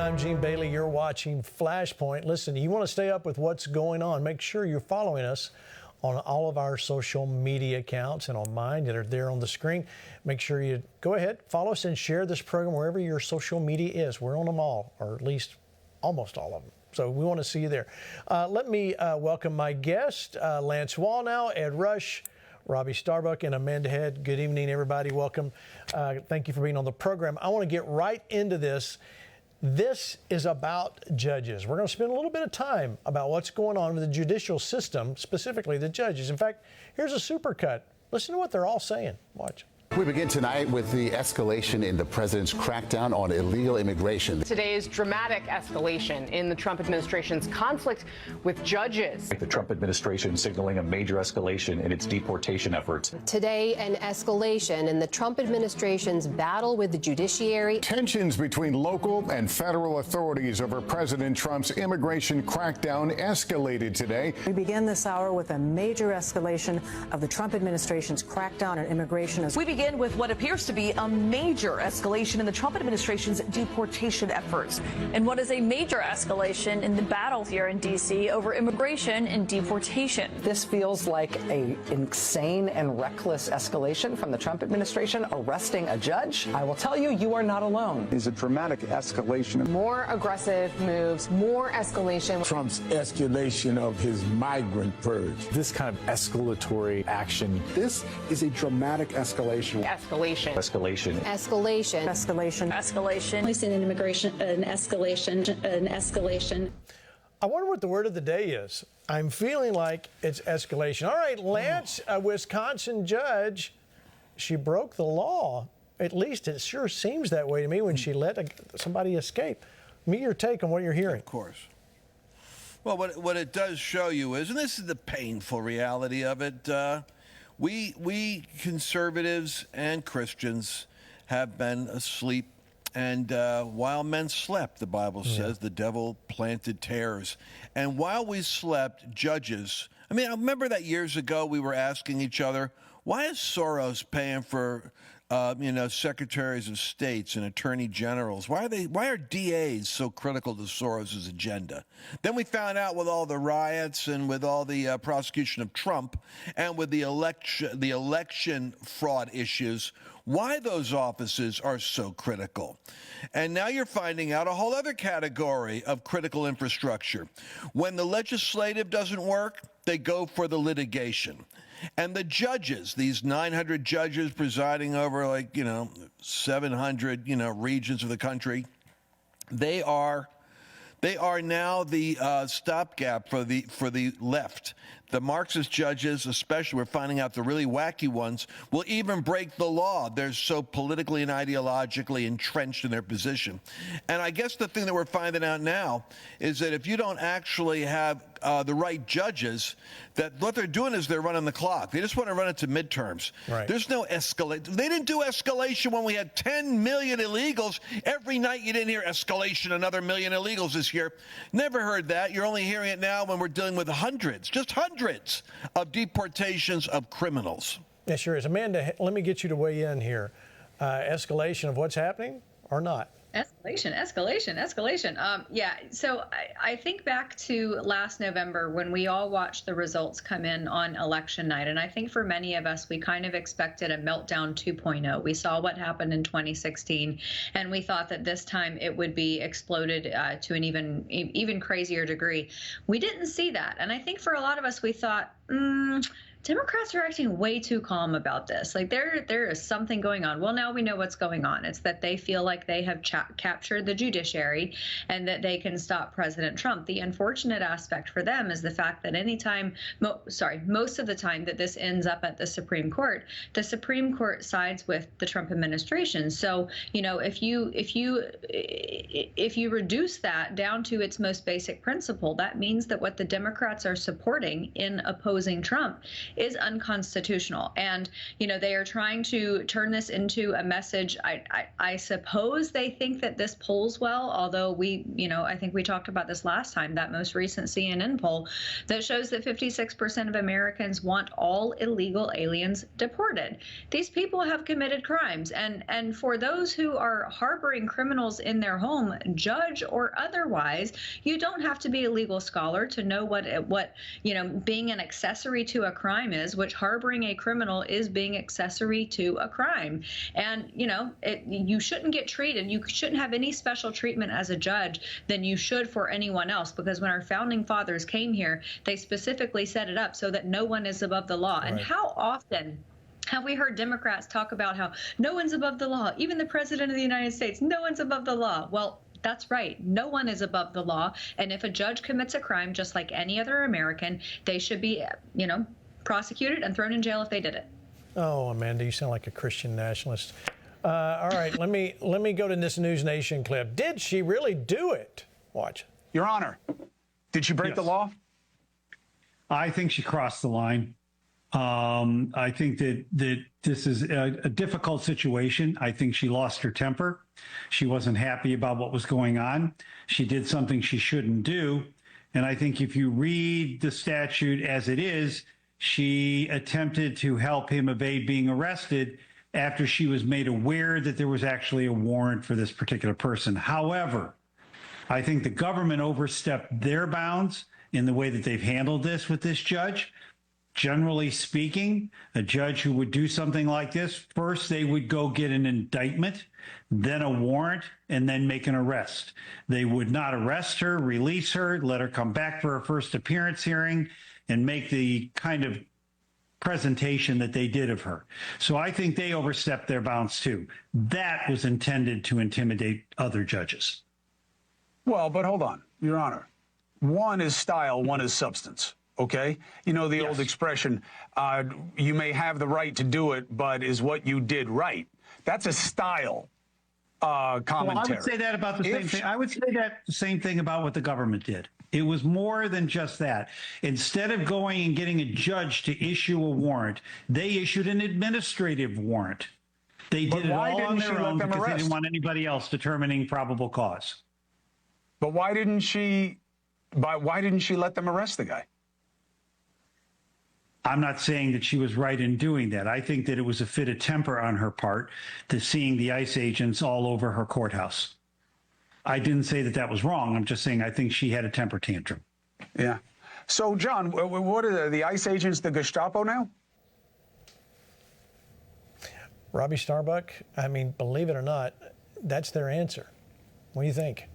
I'm Gene Bailey. You're watching Flashpoint. Listen, you want to stay up with what's going on, make sure you're following us on all of our social media accounts and on mine that are there on the screen. Make sure you go ahead, follow us, and share this program wherever your social media is. We're on them all, or at least almost all of them. So we want to see you there. Let me welcome my guest, Lance Wallnow, Ed Rush, Robbie Starbuck, and Amanda Head. Good evening, everybody. Welcome. Thank you for being on the program. I want to get right into this. This is about judges. We're going to spend a little bit of time about what's going on with the judicial system, specifically the judges. In fact, here's a supercut. Listen to what they're all saying. Watch. We begin tonight with the escalation in the president's crackdown on illegal immigration. Today's dramatic escalation in the Trump administration's conflict with judges. The Trump administration signaling a major escalation in its deportation efforts. Today, an escalation in the Trump administration's battle with the judiciary. Tensions between local and federal authorities over President Trump's immigration crackdown escalated today. We begin this hour with a major escalation of the Trump administration's crackdown on immigration. We begin with what appears to be a major escalation in the Trump administration's deportation efforts. And what is a major escalation in the battle here in D.C. over immigration and deportation. This feels like an insane and reckless escalation from the Trump administration arresting a judge. I will tell you, you are not alone. It's a dramatic escalation. More aggressive moves, more escalation. Trump's escalation of his migrant purge. This kind of escalatory action. This is a dramatic escalation. Escalation. Escalation. Escalation. Escalation. Escalation. We've seen an escalation. I wonder what the word of the day is. I'm feeling like it's escalation. All right, Lance, a Wisconsin judge, she broke the law. At least it sure seems that way to me when she let somebody escape. Me, your take on what you're hearing. Of course. Well, what it does show you is, and this is the painful reality of it, we conservatives and Christians have been asleep, and while men slept, the Bible says, the devil planted tares. And while we slept, judges, I remember that years ago we were asking each other, why is Soros paying for secretaries of states and attorney generals? Why are DAs so critical to Soros's agenda? Then we found out with all the riots and with all the prosecution of Trump and with the election fraud issues, why those offices are so critical. And now you're finding out a whole other category of critical infrastructure. When the legislative doesn't work, they go for the litigation. And the judges, these 900 judges presiding over 700, regions of the country, they are now the stopgap for the left. The Marxist judges, especially, we're finding out the really wacky ones, will even break the law. They're so politically and ideologically entrenched in their position. And I guess the thing that we're finding out now is that if you don't actually have the right judges, that what they're doing is they're running the clock. They just want to run it to midterms. Right. There's no escalation. They didn't do escalation when we had 10 million illegals. Every night you didn't hear escalation, another million illegals this year. Never heard that. You're only hearing it now when we're dealing with hundreds of deportations of criminals. Yeah, sure is. Amanda, let me get you to weigh in here. Escalation of what's happening or not? Escalation. Yeah, so I think back to last November when we all watched the results come in on election night. And I think for many of us, we kind of expected a meltdown 2.0. We saw what happened in 2016, and we thought that this time it would be exploded to an even crazier degree. We didn't see that. And I think for a lot of us, we thought, Democrats are acting way too calm about this. Like there is something going on. Well, now we know what's going on. It's that they feel like they have captured the judiciary and that they can stop President Trump. The unfortunate aspect for them is the fact that most of the time that this ends up at the Supreme Court sides with the Trump administration. So, if you reduce that down to its most basic principle, that means that what the Democrats are supporting in opposing Trump is unconstitutional. And, they are trying to turn this into a message. I suppose they think that this polls well, although I think we talked about this last time, that most recent CNN poll that shows that 56% of Americans want all illegal aliens deported. These people have committed crimes. And for those who are harboring criminals in their home, judge or otherwise, you don't have to be a legal scholar to know what being an accessory to a crime is, which harboring a criminal is being accessory to a crime. And, you shouldn't get treated. You shouldn't have any special treatment as a judge than you should for anyone else, because when our founding fathers came here, they specifically set it up so that no one is above the law. Right. And how often have we heard Democrats talk about how no one's above the law, even the president of the United States, no one's above the law? Well, that's right. No one is above the law. And if a judge commits a crime, just like any other American, they should be, prosecuted and thrown in jail if they did it. Oh, Amanda, you sound like a Christian nationalist. All right, let me go to this News Nation clip. Did she really do it? Watch. Your Honor, did she break the law? I think she crossed the line. I think that this is a difficult situation. I think she lost her temper. She wasn't happy about what was going on. She did something she shouldn't do. And I think if you read the statute as it is, she attempted to help him evade being arrested after she was made aware that there was actually a warrant for this particular person. However, I think the government overstepped their bounds in the way that they've handled this with this judge. Generally speaking, a judge who would do something like this, first they would go get an indictment, then a warrant, and then make an arrest. They would not arrest her, release her, let her come back for her first appearance hearing, and make the kind of presentation that they did of her. So I think they overstepped their bounds too. That was intended to intimidate other judges. Well, but hold on, Your Honor. One is style, one is substance. Okay? You know the old expression, you may have the right to do it, but is what you did right? That's a style commentary. Well, I would say that about the same thing. I would say that the same thing about what the government did. It was more than just that. Instead of going and getting a judge to issue a warrant, they issued an administrative warrant. They did it all on their own because they didn't want anybody else determining probable cause. But why didn't she let them arrest the guy? I'm not saying that she was right in doing that. I think that it was a fit of temper on her part to seeing the ICE agents all over her courthouse. I didn't say that that was wrong. I'm just saying I think she had a temper tantrum. Yeah. So, John, what are the ICE agents, the Gestapo now? Robbie Starbuck, I mean, believe it or not, that's their answer. What do you think?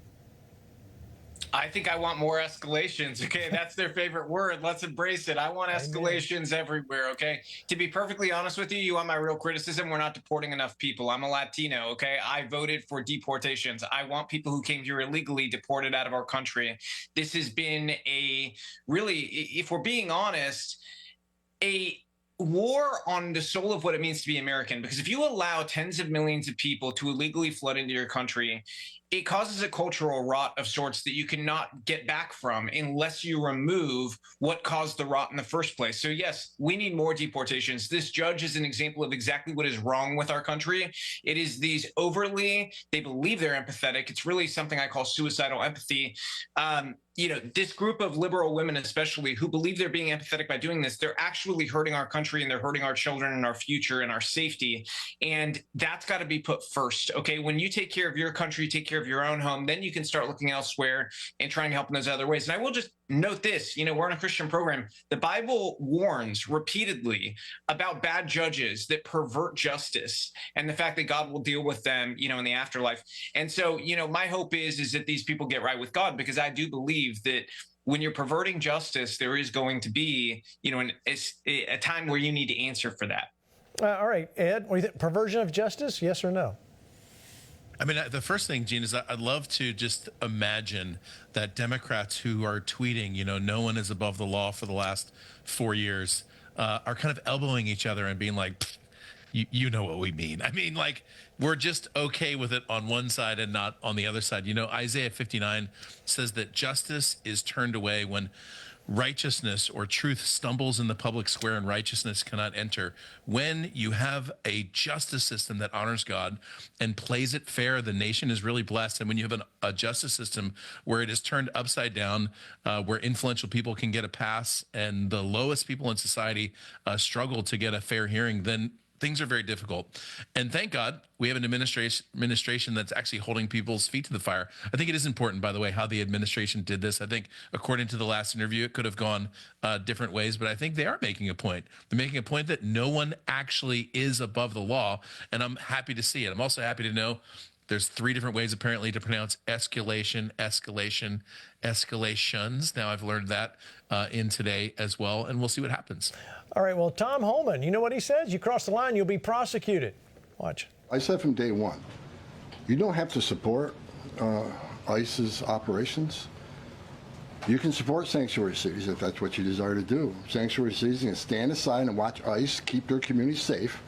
I think I want more escalations. Okay, that's their favorite word. Let's embrace it. I want escalations everywhere. Okay, to be perfectly honest with you, you want my real criticism? We're not deporting enough people. I'm a Latino. Okay, I voted for deportations. I want people who came here illegally deported out of our country. This has been really, if we're being honest, a war on the soul of what it means to be American. Because if you allow tens of millions of people to illegally flood into your country, it causes a cultural rot of sorts that you cannot get back from unless you remove what caused the rot in the first place. So yes, we need more deportations. This judge is an example of exactly what is wrong with our country. It is these they believe they're empathetic. It's really something I call suicidal empathy. This group of liberal women, especially, who believe they're being empathetic by doing this, they're actually hurting our country and they're hurting our children and our future and our safety. And that's got to be put first. Okay. When you take care of your country, take care of your own home, then you can start looking elsewhere and trying to help in those other ways. And I will just note this, we're in a Christian program. The Bible warns repeatedly about bad judges that pervert justice and the fact that God will deal with them, in the afterlife. And so, my hope is that these people get right with God, because I do believe that when you're perverting justice, there is going to be, a time where you need to answer for that. All right, Ed, what do you think? Perversion of justice, yes or no? I mean, the first thing, Gene, is I'd love to just imagine that Democrats who are tweeting, no one is above the law for the last 4 years, are kind of elbowing each other and being like, you know what we mean. I mean, like, we're just okay with it on one side and not on the other side. Isaiah 59 says that justice is turned away when righteousness or truth stumbles in the public square and righteousness cannot enter. When you have a justice system that honors God and plays it fair, the nation is really blessed. And when you have a justice system where it is turned upside down, where influential people can get a pass and the lowest people in society struggle to get a fair hearing, then things are very difficult. And thank God we have an administration that's actually holding people's feet to the fire. I think it is important, by the way, how the administration did this. I think according to the last interview, it could have gone different ways, but I think they are making a point. They're making a point that no one actually is above the law, and I'm happy to see it. I'm also happy to know there's 3 different ways apparently to pronounce escalation, escalation, escalations. Now I've learned that in today as well, and we'll see what happens. All right, well, Tom Homan, you know what he says? You cross the line, you'll be prosecuted. Watch. I said from day one, you don't have to support ICE's operations. You can support sanctuary cities if that's what you desire to do. Sanctuary cities can stand aside and watch ICE keep their communities safe.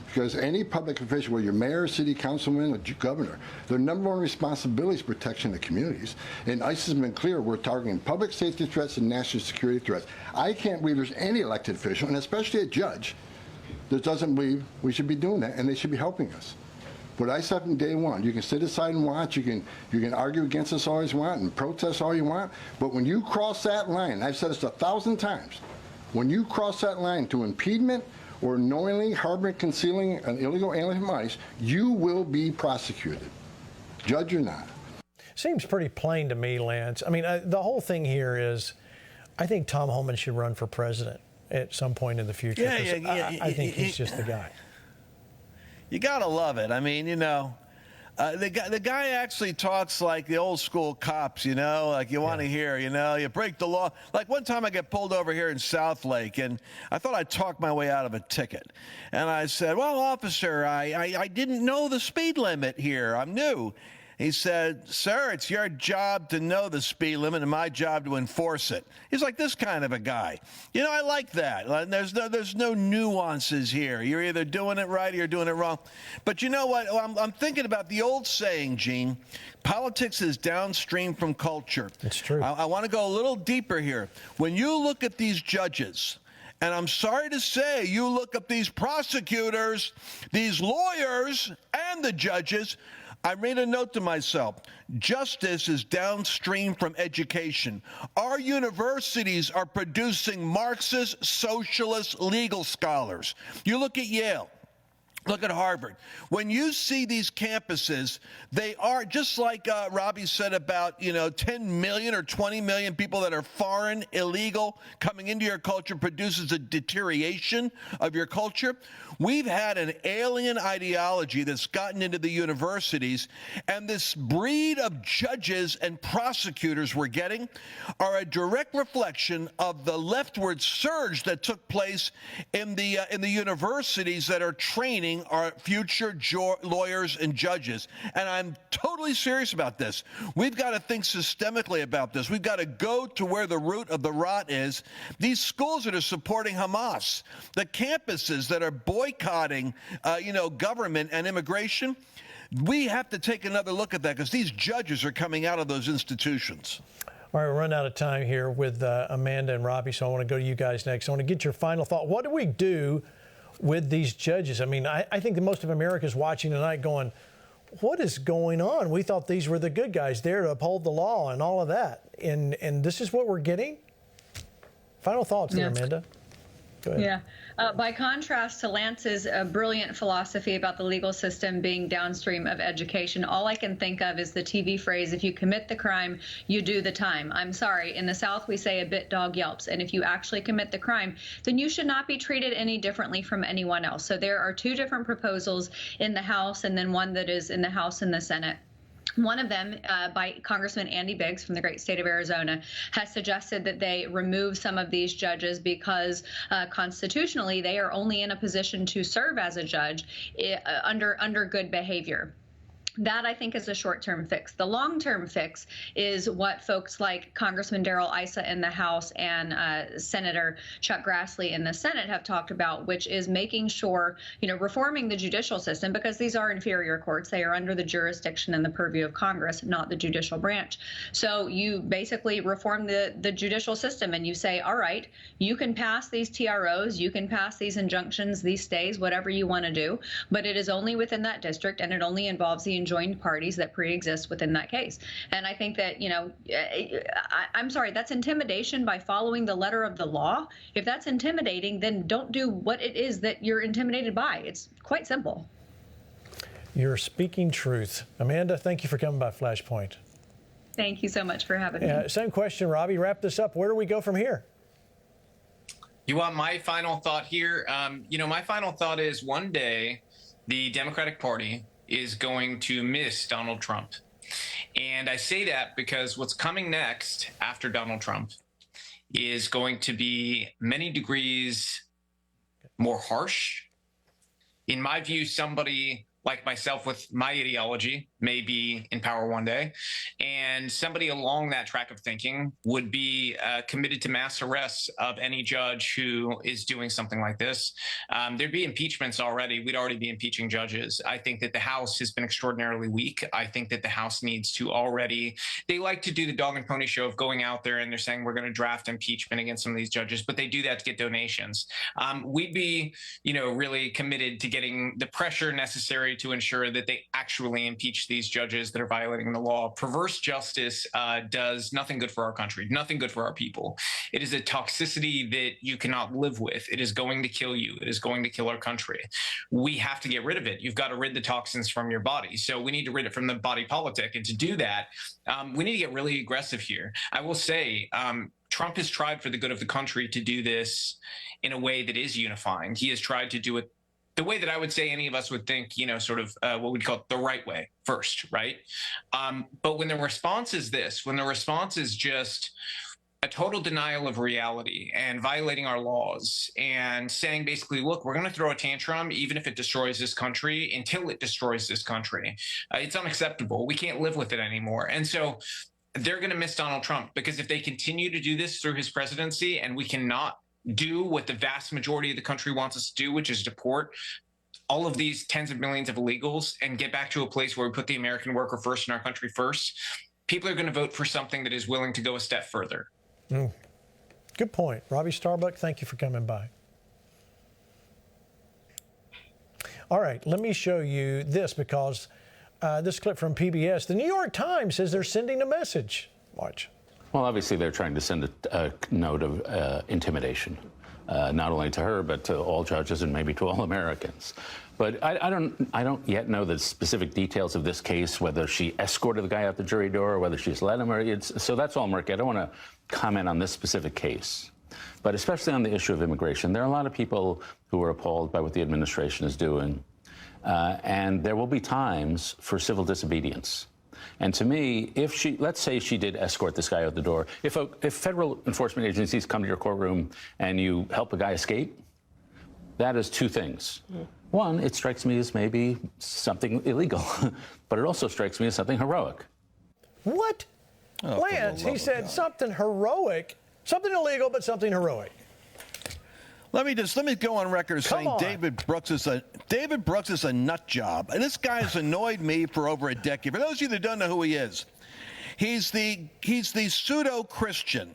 Because any public official, whether you're mayor, city councilman, or governor, their number one responsibility is protection of communities. And ICE has been clear, we're targeting public safety threats and national security threats. I can't believe there's any elected official, and especially a judge, that doesn't believe we should be doing that, and they should be helping us. But I said from day one, you can sit aside and watch, you can argue against us all you want and protest all you want, but when you cross that line, I've said this 1,000 times, when you cross that line to impediment, or knowingly harboring, concealing an illegal alien from ICE, you will be prosecuted, judge or not. Seems pretty plain to me, Lance. I mean, the whole thing here is, I think Tom Homan should run for president at some point in the future. I think he's just the guy. You gotta love it. I mean, you know, the guy actually talks like the old school cops, you know, like you want to hear, you know, you break the law. Like one time I got pulled over here in South Lake, and I thought I'd talk my way out of a ticket. And I said, well, officer, I didn't know the speed limit here. I'm new. He said, sir, it's your job to know the speed limit and my job to enforce it. He's like this kind of a guy. You know, I like that. There's no nuances here. You're either doing it right or you're doing it wrong. But you know what? I'm thinking about the old saying, Gene, politics is downstream from culture. It's true. I want to go a little deeper here. When you look at these judges, and I'm sorry to say, you look at these prosecutors, these lawyers, and the judges, I made a note to myself, justice is downstream from education. Our universities are producing Marxist, socialist legal scholars. You look at Yale. Look at Harvard. When you see these campuses, they are just like Robbie said about, 10 million or 20 million people that are foreign, illegal, coming into your culture produces a deterioration of your culture. We've had an alien ideology that's gotten into the universities, and this breed of judges and prosecutors we're getting are a direct reflection of the leftward surge that took place in the universities that are training our future lawyers and judges. And I'm totally serious about this. We've got to think systemically about this. We've got to go to where the root of the rot is. These schools that are supporting Hamas, the campuses that are boycotting, government and immigration, we have to take another look at that because these judges are coming out of those institutions. All right, we're running out of time here with Amanda and Robbie, so I want to go to you guys next. I want to get your final thought. What do we do with these judges? I mean, I think that most of America is watching tonight going, what is going on? We thought these were the good guys there to uphold the law and all of that. And this is what we're getting? Final thoughts there, Amanda. Go ahead. Yeah. By contrast to Lance's brilliant philosophy about the legal system being downstream of education, all I can think of is the TV phrase, if you commit the crime, you do the time. I'm sorry. In the South, we say a bit dog yelps. And if you actually commit the crime, then you should not be treated any differently from anyone else. So there are 2 different proposals in the House and then one that is in the House and the Senate. One of them, by Congressman Andy Biggs from the great state of Arizona, has suggested that they remove some of these judges because constitutionally they are only in a position to serve as a judge under good behavior. That, I think, is a short-term fix. The long-term fix is what folks like Congressman Darrell Issa in the House and Senator Chuck Grassley in the Senate have talked about, which is making sure, reforming the judicial system, because these are inferior courts. They are under the jurisdiction and the purview of Congress, not the judicial branch. So you basically reform the judicial system and you say, all right, you can pass these TROs, you can pass these injunctions, these stays, whatever you want to do, but it is only within that district and it only involves the joined parties that pre-exist within that case. And I think that, I'm sorry, that's intimidation by following the letter of the law. If that's intimidating, then don't do what it is that you're intimidated by. It's quite simple. You're speaking truth. Amanda, thank you for coming by Flashpoint. Thank you so much for having me. Same question, Robbie. Wrap this up. Where do we go from here? You want my final thought here? My final thought is one day the Democratic Party is going to miss Donald Trump. And I say that because what's coming next after Donald Trump is going to be many degrees more harsh. In my view, somebody like myself with my ideology may be in power one day, and somebody along that track of thinking would be committed to mass arrests of any judge who is doing something like this. There'd be impeachments already. We'd already be impeaching judges. I think that the House has been extraordinarily weak. I think that the House needs to they like to do the dog and pony show of going out there and they're saying we're going to draft impeachment against some of these judges, but they do that to get donations. We'd be, really committed to getting the pressure necessary to ensure that they actually impeach these judges that are violating the law. Perverse justice does nothing good for our country, nothing good for our people. It is a toxicity that you cannot live with. It is going to kill you. It is going to kill our country. We have to get rid of it. You've got to rid the toxins from your body. So we need to rid it from the body politic. And to do that, we need to get really aggressive here. I will say, Trump has tried for the good of the country to do this in a way that is unifying. He has tried to do it the way that I would say any of us would think, what we'd call the right way first, right? But when the response is this, when the response is just a total denial of reality and violating our laws and saying basically, look, we're going to throw a tantrum even if it destroys this country until it destroys this country. It's unacceptable. We can't live with it anymore. And so they're going to miss Donald Trump, because if they continue to do this through his presidency and we cannot do what the vast majority of the country wants us to do, which is deport all of these tens of millions of illegals and get back to a place where we put the American worker first and our country first, people are going to vote for something that is willing to go a step further. Good point. Robbie Starbuck, thank you for coming by. All right, let me show you this, because this clip from PBS, the New York Times says they're sending a message. Watch. Well, obviously, they're trying to send a note of intimidation, not only to her, but to all judges and maybe to all Americans. But I don't yet know the specific details of this case, whether she escorted the guy out the jury door or whether she's let him. So that's all murky. I don't want to comment on this specific case. But especially on the issue of immigration, there are a lot of people who are appalled by what the administration is doing. And there will be times for civil disobedience. And to me, let's say she did escort this guy out the door. If federal enforcement agencies come to your courtroom and you help a guy escape, that is two things. One, it strikes me as maybe something illegal, but it also strikes me as something heroic. What? Lance, he said something heroic, something illegal, but something heroic. Let me go on record saying David Brooks is a nut job. And this guy has annoyed me for over a decade. For those of you that don't know who he is, he's the pseudo-Christian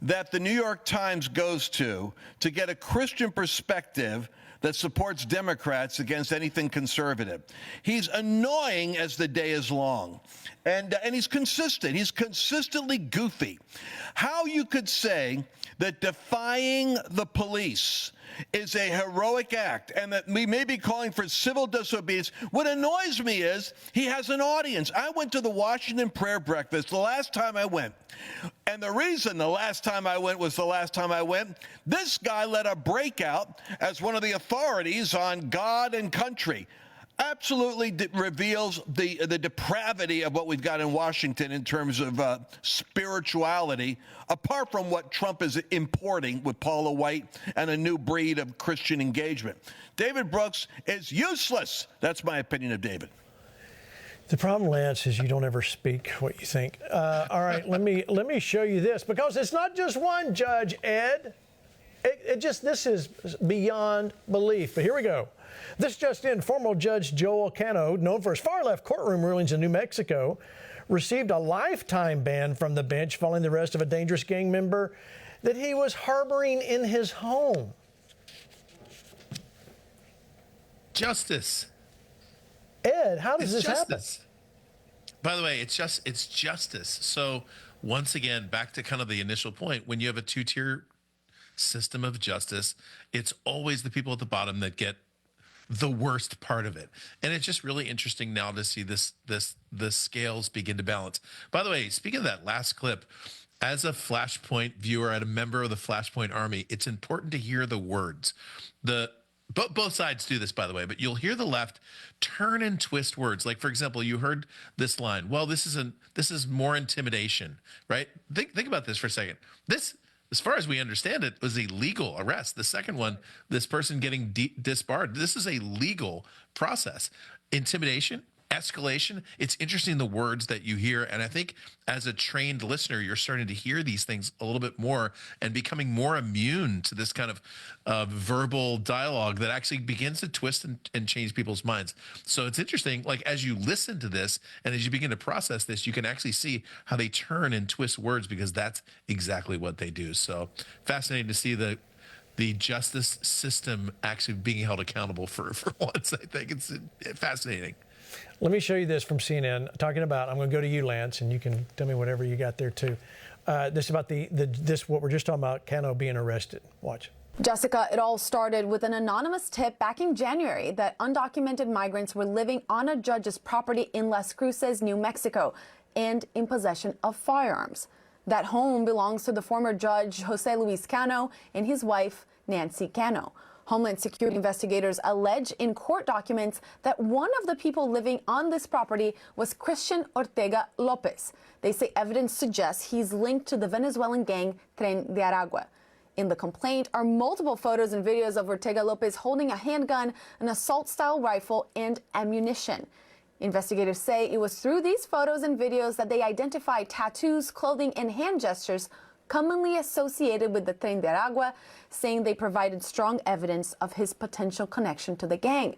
that the New York Times goes to get a Christian perspective that supports Democrats against anything conservative. He's annoying as the day is long. And he's consistent. He's consistently goofy. How you could say that defying the police is a heroic act and that we may be calling for civil disobedience. What annoys me is he has an audience. I went to the Washington prayer breakfast the last time I went. And the reason the last time I went was the last time I went, this guy led a breakout as one of the authorities on God and country. Absolutely reveals the depravity of what we've got in Washington in terms of spirituality, apart from what Trump is importing with Paula White and a new breed of Christian engagement. David Brooks is useless. That's my opinion of David. The problem, Lance, is you don't ever speak what you think. All right, let me show you this, because it's not just one judge, Ed. This is beyond belief. But here we go. This just in: former Judge Joel Cano, known for his far-left courtroom rulings in New Mexico, received a lifetime ban from the bench following the arrest of a dangerous gang member that he was harboring in his home. Justice. Ed, how does this happen? By the way, it's justice. So once again, back to kind of the initial point, when you have a two-tier system of justice, it's always the people at the bottom that get the worst part of it. And it's just really interesting now to see the scales begin to balance. By the way, speaking of that last clip, as a Flashpoint viewer and a member of the Flashpoint Army, it's important to hear the words. Both sides do this, by the way, but you'll hear the left turn and twist words. Like, for example, you heard this line, well, this is more intimidation, right? Think about this for a second. This, as far as we understand it, was a legal arrest. The second one, this person getting disbarred, this is a legal process. Intimidation, escalation. It's interesting the words that you hear. And I think as a trained listener, you're starting to hear these things a little bit more and becoming more immune to this kind of verbal dialogue that actually begins to twist and change people's minds. So it's interesting, like as you listen to this and as you begin to process this, you can actually see how they turn and twist words, because that's exactly what they do. So fascinating to see the justice system actually being held accountable for once. I think it's fascinating. Let me show you this from CNN talking about, I'm going to go to you, Lance, and you can tell me whatever you got there too. This about what we're just talking about, Cano being arrested. Watch. Jessica, it all started with an anonymous tip back in January that undocumented migrants were living on a judge's property in Las Cruces, New Mexico, and in possession of firearms. That home belongs to the former judge Jose Luis Cano and his wife, Nancy Cano. Homeland Security investigators allege in court documents that one of the people living on this property was Christian Ortega Lopez. They say evidence suggests he's linked to the Venezuelan gang Tren de Aragua. In the complaint are multiple photos and videos of Ortega Lopez holding a handgun, an assault-style rifle, and ammunition. Investigators say it was through these photos and videos that they identified tattoos, clothing, and hand gestures commonly associated with the Tren de Aragua, saying they provided strong evidence of his potential connection to the gang.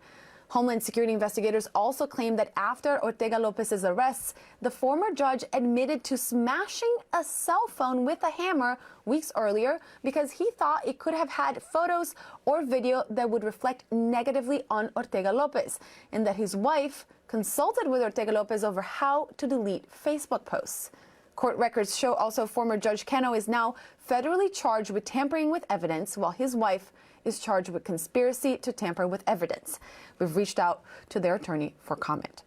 Homeland Security investigators also claim that after Ortega Lopez's arrests, the former judge admitted to smashing a cell phone with a hammer weeks earlier because he thought it could have had photos or video that would reflect negatively on Ortega Lopez, and that his wife consulted with Ortega Lopez over how to delete Facebook posts. Court records show also former Judge Cano is now federally charged with tampering with evidence, while his wife is charged with conspiracy to tamper with evidence. We've reached out to their attorney for comment.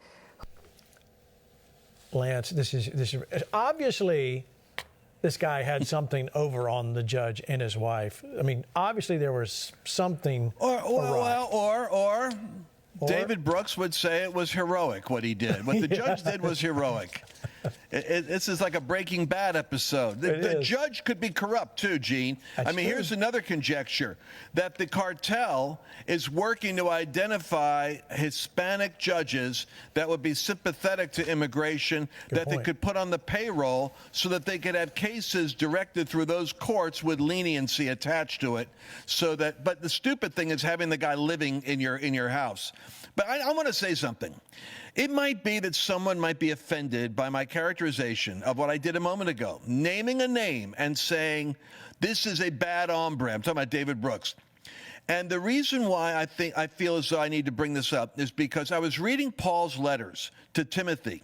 Lance, this is obviously this guy had something over on the judge and his wife. I mean, obviously there was something. Or David Brooks would say it was heroic what he did. What the judge did was heroic. This is like a Breaking Bad episode. The judge could be corrupt too, Gene. That's true. Here's another conjecture, that the cartel is working to identify Hispanic judges that would be sympathetic to immigration, they could put on the payroll so that they could have cases directed through those courts with leniency attached to it. But the stupid thing is having the guy living in your house. But I want to say something. It might be that someone might be offended by my characterization of what I did a moment ago, naming a name and saying, this is a bad hombre. I'm talking about David Brooks. And the reason why I feel as though I need to bring this up is because I was reading Paul's letters to Timothy,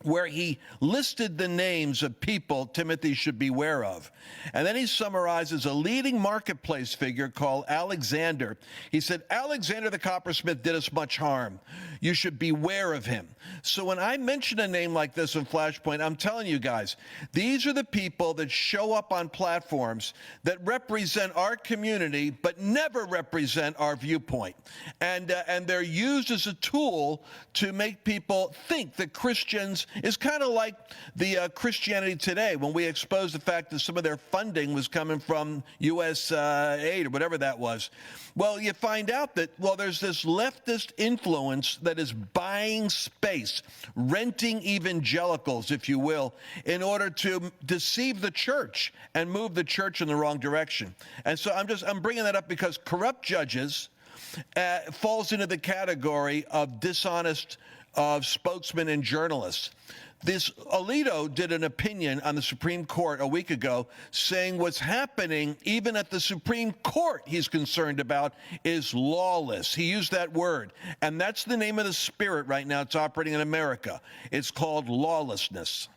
where he listed the names of people Timothy should beware of. And then he summarizes a leading marketplace figure called Alexander. He said, Alexander the coppersmith did us much harm. You should beware of him. So when I mention a name like this in Flashpoint, I'm telling you guys, these are the people that show up on platforms that represent our community but never represent our viewpoint. And they're used as a tool to make people think that Christians It's kind of like the Christianity Today when we exposed the fact that some of their funding was coming from U.S. aid or whatever that was. Well, you find out that, well, there's this leftist influence that is buying space, renting evangelicals, if you will, in order to deceive the church and move the church in the wrong direction. And so I'm bringing that up because corrupt judges falls into the category of dishonest spokesmen and journalists. This Alito did an opinion on the Supreme Court a week ago saying what's happening even at the Supreme Court he's concerned about is lawless. He used that word. And that's the name of the spirit right now. It's operating in America. It's called lawlessness.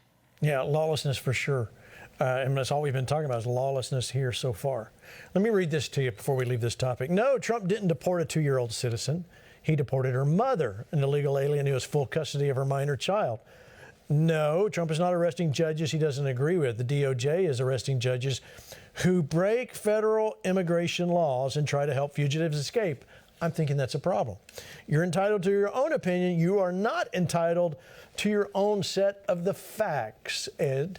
Yeah, lawlessness for sure. And that's all we've been talking about is lawlessness here so far. Let me read this to you before we leave this topic. No, Trump didn't deport a 2-year-old citizen. He deported her mother, an illegal alien who has full custody of her minor child. No, Trump is not arresting judges he doesn't agree with. The DOJ is arresting judges who break federal immigration laws and try to help fugitives escape. I'm thinking that's a problem. You're entitled to your own opinion. You are not entitled to your own set of the facts, Ed.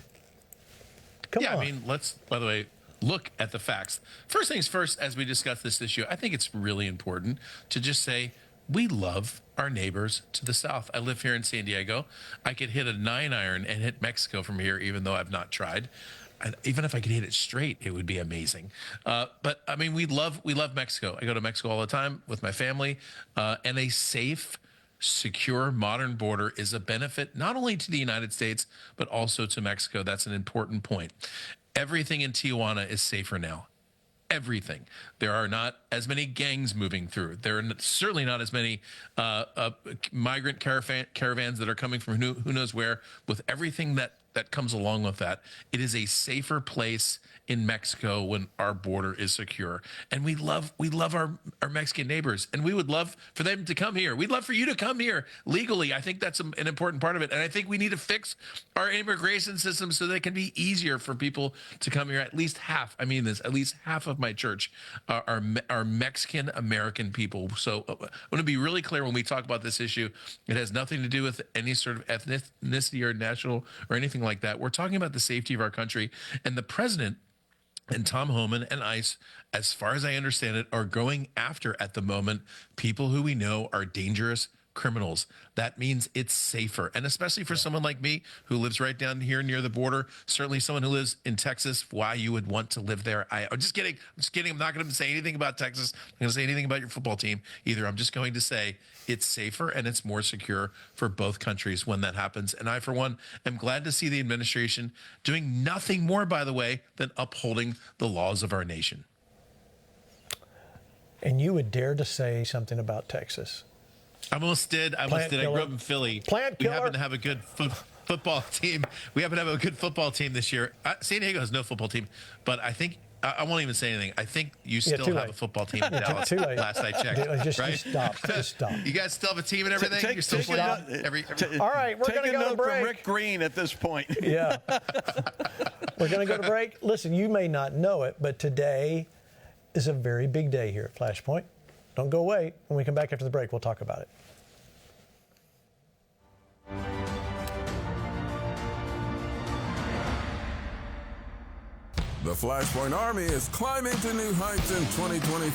Come on. I mean, let's, by the way, look at the facts. First things first, as we discuss this issue, I think it's really important to just say we love our neighbors to the south. I live here in San Diego. I could hit a 9-iron and hit Mexico from here, even though I've not tried. And even if I could hit it straight, it would be amazing. But I mean, we love Mexico. I go to Mexico all the time with my family, and a safe, secure, modern border is a benefit not only to the United States, but also to Mexico. That's an important point. Everything in Tijuana is safer now. Everything. There are not as many gangs moving through. There are certainly not as many migrant caravans that are coming from who knows where. With everything that comes along with that, it is a safer place in Mexico when our border is secure. And we love our Mexican neighbors, and we would love for them to come here. We'd love for you to come here legally. I think that's an important part of it. And I think we need to fix our immigration system so that it can be easier for people to come here. At least half, I mean this, at least half of my church are Mexican American people. So I want to be really clear when we talk about this issue. It has nothing to do with any sort of ethnicity or national or anything like that. We're talking about the safety of our country, and the president and Tom Homan and ICE, as far as I understand it, are going after at the moment people who we know are dangerous criminals. That means it's safer. And especially for someone like me who lives right down here near the border, certainly someone who lives in Texas, why you would want to live there. I'm just kidding. I'm not going to say anything about Texas. I'm going to say anything about your football team either. I'm just going to say it's safer and it's more secure for both countries when that happens. And I, for one, am glad to see the administration doing nothing more, by the way, than upholding the laws of our nation. And you would dare to say something about Texas? I almost did. I grew up in Philly. We happen to have a good football team. We happen to have a good football team this year. San Diego has no football team, but I think I won't even say anything. I think you still have a football team in Dallas. Too late. Last I checked, just right? Just stop. You guys still have a team and everything. You're still playing. All right, we're going to go to break. From Rick Green at this point. Yeah, we're going to go to break. Listen, you may not know it, but today is a very big day here at Flashpoint. Don't go away. When we come back after the break, we'll talk about it. The Flashpoint Army is climbing to new heights in 2025.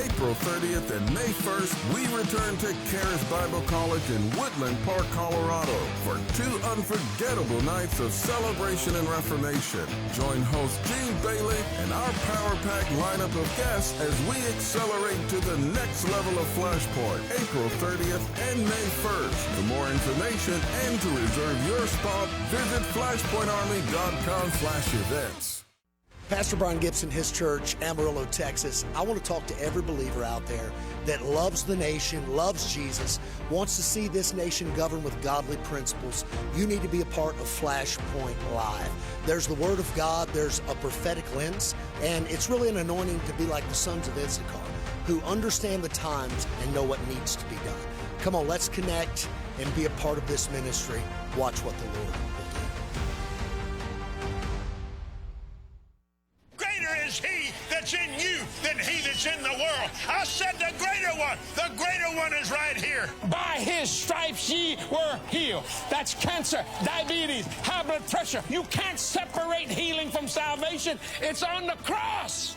April 30th and May 1st, we return to Charis Bible College in Woodland Park, Colorado for 2 unforgettable nights of celebration and reformation. Join host Gene Bailey and our power-packed lineup of guests as we accelerate to the next level of Flashpoint, April 30th and May 1st. For more information and to reserve your spot, visit flashpointarmy.com/events. Pastor Brian Gibson, his church, Amarillo, Texas. I want to talk to every believer out there that loves the nation, loves Jesus, wants to see this nation governed with godly principles. You need to be a part of Flashpoint Live. There's the Word of God, there's a prophetic lens, and it's really an anointing to be like the sons of Issachar, who understand the times and know what needs to be done. Come on, let's connect and be a part of this ministry. Watch what the Lord will do. Greater is He that's that's in you than he that's in the world. I said the greater one is right here. By his stripes ye were healed. That's cancer, diabetes, high blood pressure. You can't separate healing from salvation. It's on the cross.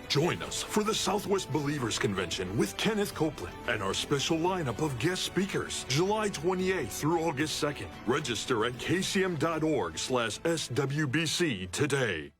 Join us for the Southwest Believers Convention with Kenneth Copeland and our special lineup of guest speakers, July 28th through August 2nd. Register at kcm.org/SWBC today.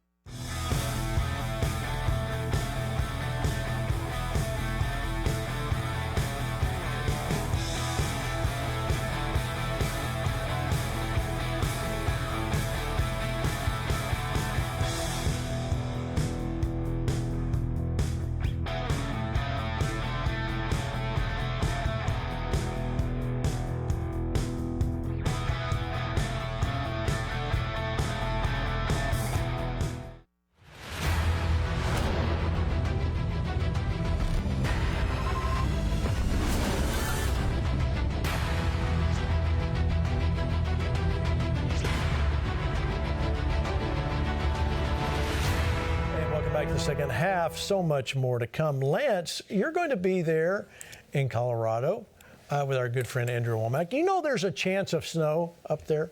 Back to the second half, so much more to come. Lance, you're going to be there in Colorado with our good friend Andrew Womack. You know there's a chance of snow up there?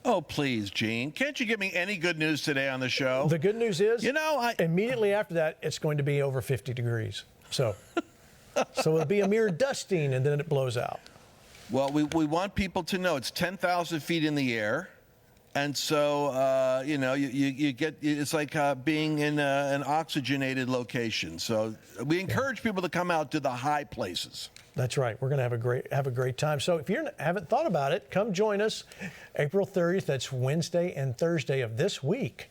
Oh, please, Gene. Can't you give me any good news today on the show? The good news is, immediately after that, it's going to be over 50 degrees. So it'll be a mere dusting, and then it blows out. Well, we want people to know it's 10,000 feet in the air. And so, you get, it's like being in an oxygenated location. So we encourage people to come out to the high places. That's right. We're going to have a great time. So if you haven't thought about it, come join us April 30th. That's Wednesday and Thursday of this week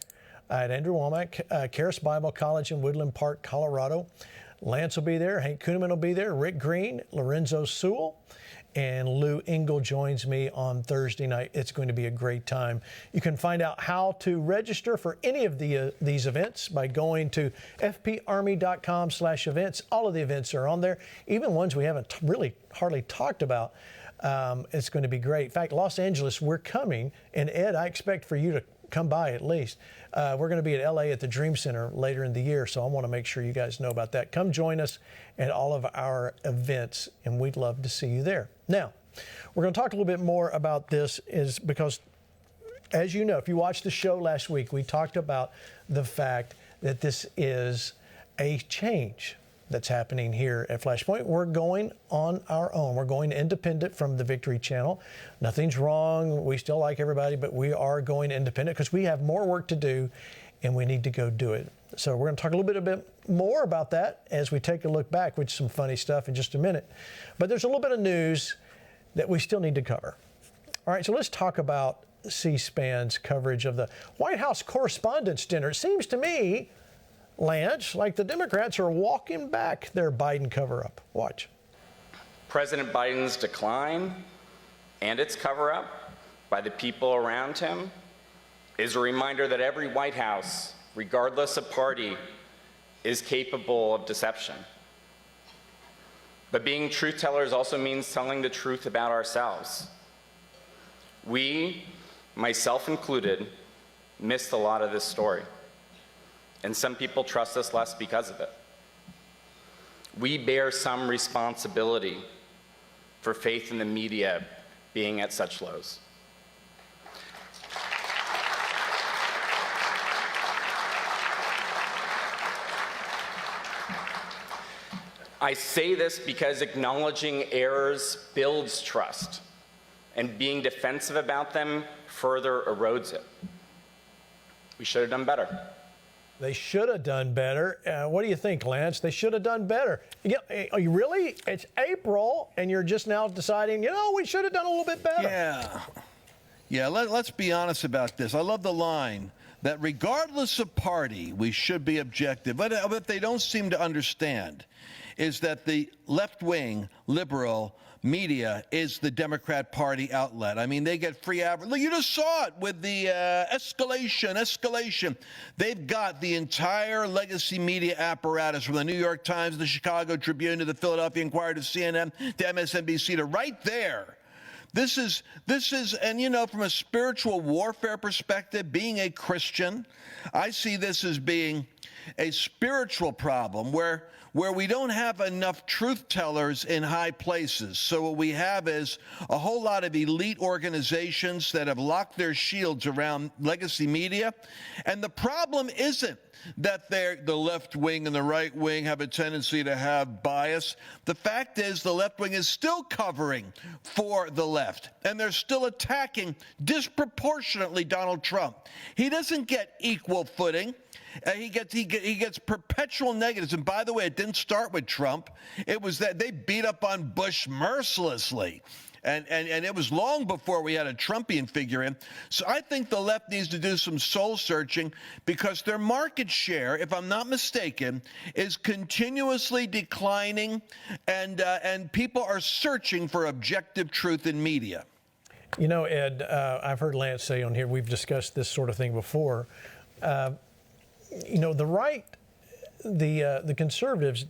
at Andrew Womack, Charis Bible College in Woodland Park, Colorado. Lance will be there. Hank Kuhneman will be there. Rick Green, Lorenzo Sewell, and Lou Engle joins me on Thursday night. It's going to be a great time. You can find out how to register for any of these events by going to fparmy.com/events. All of the events are on there, even ones we haven't really hardly talked about. It's going to be great. In fact, Los Angeles, we're coming. And Ed, I expect for you to come by at least. We're going to be at LA at the Dream Center later in the year, so I want to make sure you guys know about that. Come join us at all of our events, and we'd love to see you there. Now, we're going to talk a little bit more about this is because, as you know, if you watched the show last week, we talked about the fact that this is a change that's happening here at Flashpoint. We're going on our own. We're going independent from the Victory Channel. Nothing's wrong. We still like everybody, but we are going independent because we have more work to do and we need to go do it. So we're going to talk a little bit more about that as we take a look back, which is some funny stuff in just a minute. But there's a little bit of news that we still need to cover. All right, so let's talk about C-SPAN's coverage of the White House Correspondents' Dinner. It seems to me, Lance, like the Democrats are walking back their Biden cover-up. Watch. President Biden's decline and its cover-up by the people around him is a reminder that every White House, regardless of party, is capable of deception. But being truth tellers also means telling the truth about ourselves. We, myself included, missed a lot of this story. And some people trust us less because of it. We bear some responsibility for faith in the media being at such lows. I say this because acknowledging errors builds trust, and being defensive about them further erodes it. We should have done better. They should have done better. What do you think, Lance? They should have done better. Are you really? It's April, and you're just now deciding, we should have done a little bit better. Yeah, let's be honest about this. I love the line that regardless of party, we should be objective. But what they don't seem to understand is that the left-wing liberal media is the Democrat Party outlet. I mean, they get free advertising. You just saw it with the escalation. They've got the entire legacy media apparatus from the New York Times, the Chicago Tribune, to the Philadelphia Inquirer, to CNN, to MSNBC, to right there This is, and you know, from a spiritual warfare perspective, being a Christian, I see this as being a spiritual problem where we don't have enough truth tellers in high places. So what we have is a whole lot of elite organizations that have locked their shields around legacy media. And the problem isn't that the left wing and the right wing have a tendency to have bias. The fact is the left wing is still covering for the left, and they're still attacking disproportionately Donald Trump. He doesn't get equal footing. He gets perpetual negatives. And by the way, it didn't start with Trump. It was that they beat up on Bush mercilessly. And it was long before we had a Trumpian figure in. So I think the left needs to do some soul searching, because their market share, if I'm not mistaken, is continuously declining, and people are searching for objective truth in media. You know, Ed, I've heard Lance say on here, we've discussed this sort of thing before. You know, the right, the conservatives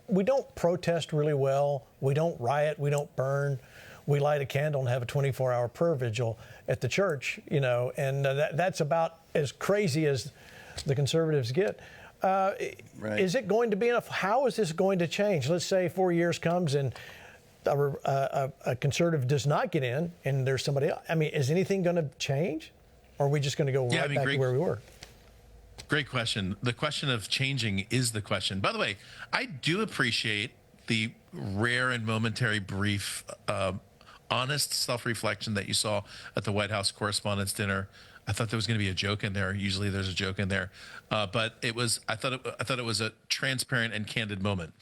we don't protest really well. We don't riot. We don't burn. We light a candle and have a 24-hour prayer vigil at the church, you know, and that's about as crazy as the conservatives get. Right. Is it going to be enough? How is this going to change? Let's say 4 years comes and a conservative does not get in and there's somebody else. I mean, is anything going to change? Or are we just going to go back to where we were? Great question. The question of changing is the question. By the way, I do appreciate the rare and momentary brief honest self-reflection that you saw at the White House Correspondents' Dinner. I thought there was going to be a joke in there. Usually there's a joke in there. But it was, I thought it was a transparent and candid moment.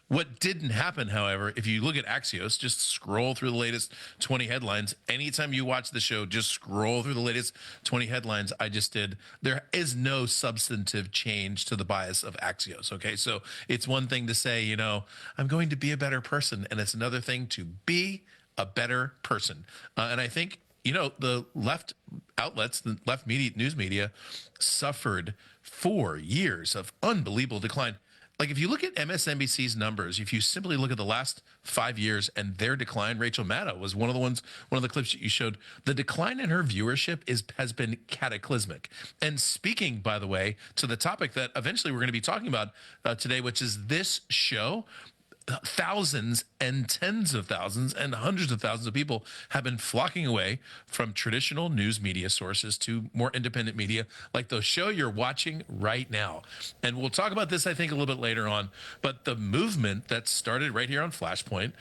What didn't happen, however, if you look at Axios, just scroll through the latest 20 headlines. Anytime you watch the show, just scroll through the latest 20 headlines I just did. There is no substantive change to the bias of Axios, okay? So it's one thing to say, you know, I'm going to be a better person, and it's another thing to be a better person. And I think, you know, the left outlets, the left media, news media, suffered 4 years of unbelievable decline. Like, if you look at MSNBC's numbers, if you simply look at the last 5 years and their decline, Rachel Maddow was one of the clips that you showed. The decline in her viewership has been cataclysmic. And speaking, by the way, to the topic that eventually we're going to be talking about today, which is this show, thousands and tens of thousands and hundreds of thousands of people have been flocking away from traditional news media sources to more independent media like the show you're watching right now. And we'll talk about this, I think, a little bit later on. But the movement that started right here on Flashpoint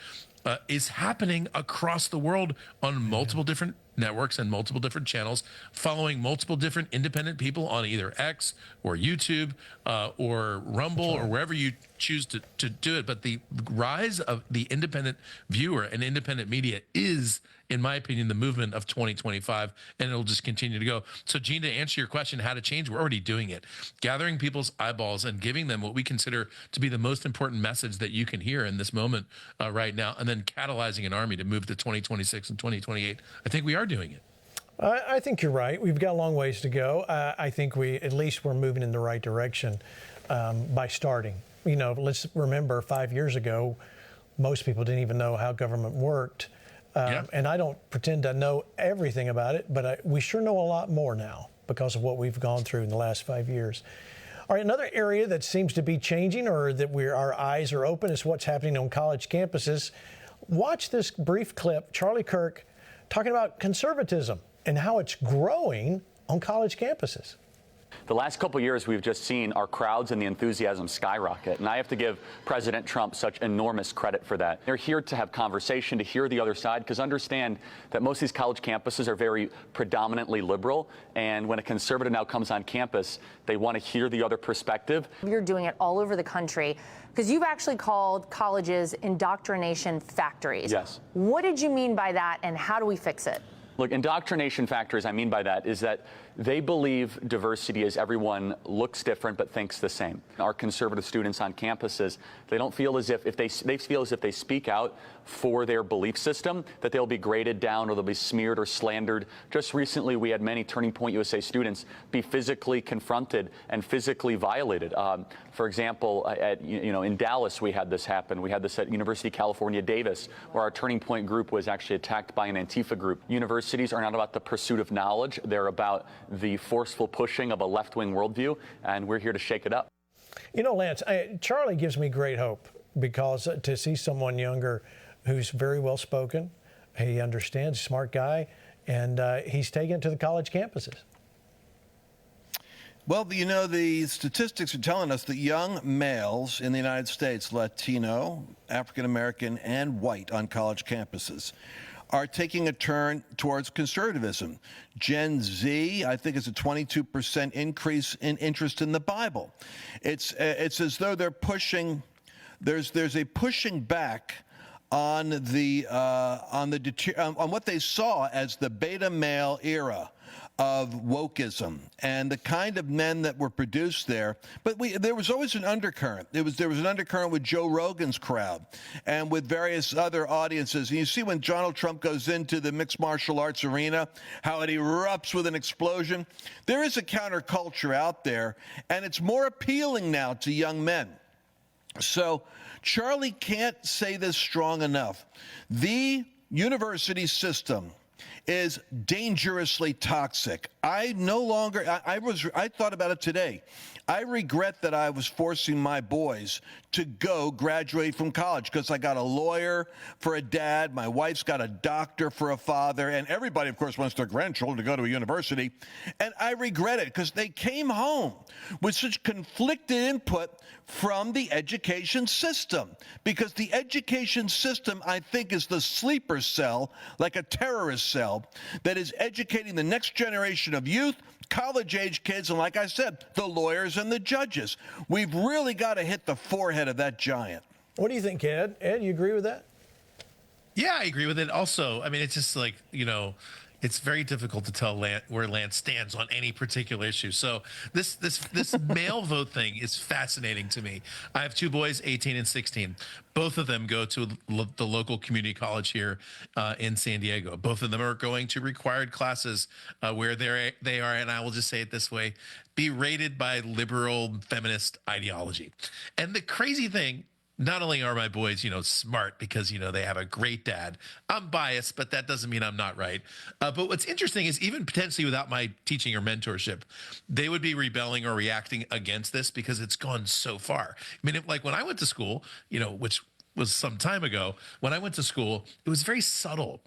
is happening across the world on multiple different networks and multiple different channels, following multiple different independent people on either X or YouTube or Rumble or wherever you choose to do it. But the rise of the independent viewer and independent media is, in my opinion, the movement of 2025, and it'll just continue to go. So, Gene, to answer your question, how to change, we're already doing it. Gathering people's eyeballs and giving them what we consider to be the most important message that you can hear in this moment right now, and then catalyzing an army to move to 2026 and 2028. I think we are doing it. I think you're right. We've got a long ways to go. I think at least we're moving in the right direction by starting. You know, let's remember 5 years ago, most people didn't even know how government worked. And I don't pretend to know everything about it, but we sure know a lot more now because of what we've gone through in the last 5 years. All right, another area that seems to be changing, or that our eyes are open, is what's happening on college campuses. Watch this brief clip, Charlie Kirk talking about conservatism and how it's growing on college campuses. The last couple of years, we've just seen our crowds and the enthusiasm skyrocket. And I have to give President Trump such enormous credit for that. They're here to have conversation, to hear the other side, because understand that most of these college campuses are very predominantly liberal. And when a conservative now comes on campus, they want to hear the other perspective. You're doing it all over the country because you've actually called colleges indoctrination factories. Yes. What did you mean by that, and how do we fix it? Look, indoctrination factors, I mean by that is that they believe diversity is everyone looks different but thinks the same. Our conservative students on campuses, they don't feel as if they feel as if they speak out for their belief system, that they'll be graded down or they'll be smeared or slandered. Just recently, we had many Turning Point USA students be physically confronted and physically violated. For example, in Dallas, we had this happen. We had this at University of California, Davis, where our Turning Point group was actually attacked by an Antifa group. Universities are not about the pursuit of knowledge. They're about the forceful pushing of a left-wing worldview, and we're here to shake it up. You know, Lance, Charlie gives me great hope, because to see someone younger who's very well spoken, he understands, smart guy, and he's taken to the college campuses. Well, you know, the statistics are telling us that young males in the United States, Latino, African American, and white on college campuses, are taking a turn towards conservatism. Gen Z, I think, is a 22% increase in interest in the Bible. It's as though they're pushing. There's a pushing back on what they saw as the beta male era of wokeism and the kind of men that were produced there. But there was always an undercurrent. There was an undercurrent with Joe Rogan's crowd and with various other audiences. And you see when Donald Trump goes into the mixed martial arts arena, how it erupts with an explosion. There is a counterculture out there, and it's more appealing now to young men. So Charlie can't say this strong enough. The university system is dangerously toxic. I thought about it today. I regret that I was forcing my boys to go graduate from college, because I got a lawyer for a dad, my wife's got a doctor for a father, and everybody, of course, wants their grandchildren to go to a university. And I regret it, because they came home with such conflicted input from the education system. Because the education system, I think, is the sleeper cell, like a terrorist cell, that is educating the next generation of youth, college-age kids, and like I said, the lawyers and the judges. We've really got to hit the forehead of that giant. What do you think, Ed? Ed, you agree with that? Yeah, I agree with it. Also, I mean, it's just like, it's very difficult to tell where Lance stands on any particular issue. So this male vote thing is fascinating to me. I have two boys, 18 and 16. Both of them go to the local community college here in San Diego. Both of them are going to required classes where they are, and I will just say it this way, be rated by liberal feminist ideology. And the crazy thing, not only are my boys, smart because, they have a great dad. I'm biased, but that doesn't mean I'm not right. But what's interesting is even potentially without my teaching or mentorship, they would be rebelling or reacting against this because it's gone so far. I mean, like when I went to school, which was some time ago, when I went to school, it was very subtle.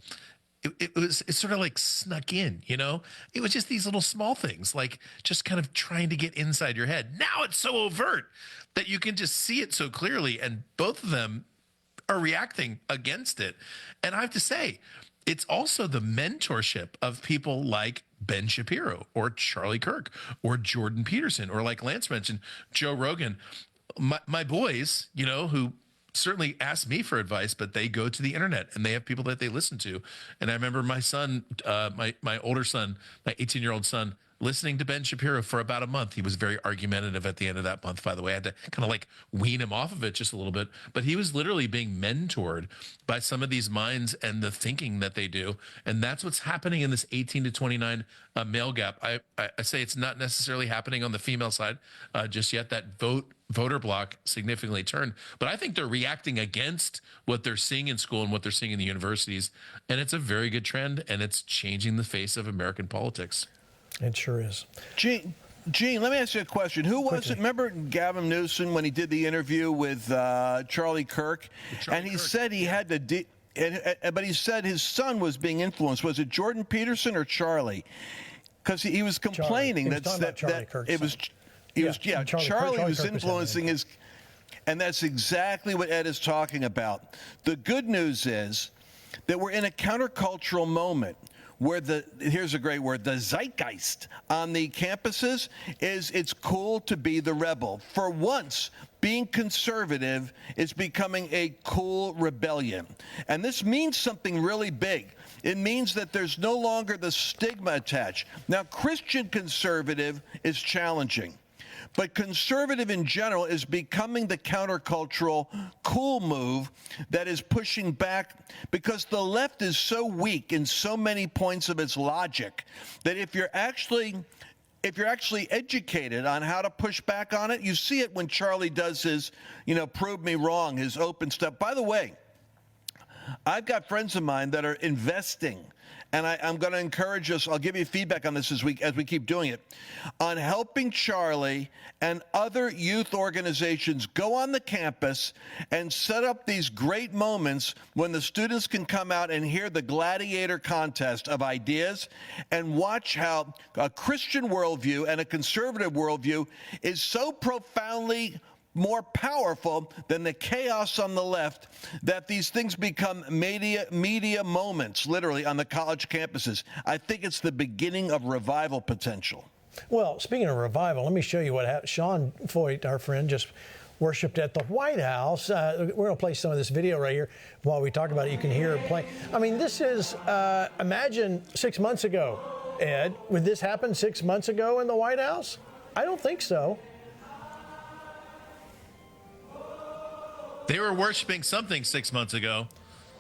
It's sort of like snuck in, It was just these little small things, like just kind of trying to get inside your head. Now it's so overt that you can just see it so clearly, and both of them are reacting against it. And I have to say, it's also the mentorship of people like Ben Shapiro or Charlie Kirk or Jordan Peterson, or like Lance mentioned, Joe Rogan. My boys, who certainly ask me for advice, but they go to the internet and they have people that they listen to. And I remember my son, my older son, my 18-year-old son, listening to Ben Shapiro for about a month. He was very argumentative at the end of that month, by the way. I had to kind of like wean him off of it just a little bit. But he was literally being mentored by some of these minds and the thinking that they do. And that's what's happening in this 18 to 29 male gap. I say it's not necessarily happening on the female side just yet. That voter block significantly turned. But I think they're reacting against what they're seeing in school and what they're seeing in the universities. And it's a very good trend, and it's changing the face of American politics. It sure is. Gene, let me ask you a question. Who was it? Remember Gavin Newsom when he did the interview with Charlie Kirk? Said he had to, but he said his son was being influenced. Was it Jordan Peterson or Charlie? Because he was complaining that it was. Charlie was influencing his, and that's exactly what Ed is talking about. The good news is that we're in a countercultural moment where here's a great word, the zeitgeist on the campuses is it's cool to be the rebel. For once, being conservative is becoming a cool rebellion. And this means something really big. It means that there's no longer the stigma attached. Now, Christian conservative is challenging. but conservative in general is becoming the countercultural cool move that is pushing back, because the left is so weak in so many points of its logic that if you're actually educated on how to push back on it, you see it when Charlie does his, prove me wrong, his open stuff. By the way, I've got friends of mine that are investing, and I'm going to encourage us, I'll give you feedback on this as we keep doing it, on helping Charlie and other youth organizations go on the campus and set up these great moments when the students can come out and hear the gladiator contest of ideas and watch how a Christian worldview and a conservative worldview is so profoundly more powerful than the chaos on the left that these things become media moments, literally, on the college campuses. I think it's the beginning of revival potential. Well, speaking of revival, let me show you what happened. Sean Foyt, our friend, just worshipped at the White House. We're going to play some of this video right here. While we talk about it, you can hear it play. I mean, this is, imagine 6 months ago, Ed. Would this happen 6 months ago in the White House? I don't think so. They were worshiping something 6 months ago.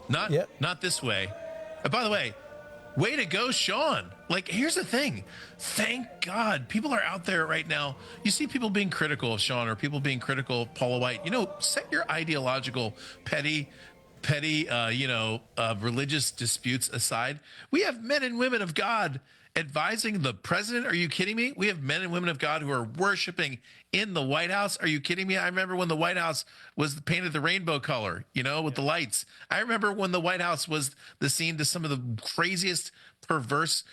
Not this way. By the way to go, Sean. Like, here's the thing. Thank God people are out there right now. You see people being critical of Sean or people being critical of Paula White. Set your ideological, petty, religious disputes aside. We have men and women of God advising the president. Are you kidding me? We have men and women of God who are worshiping in the White House. Are you kidding me? I remember when the White House was painted the rainbow color, with the lights. I remember when the White House was the scene to some of the craziest, perverse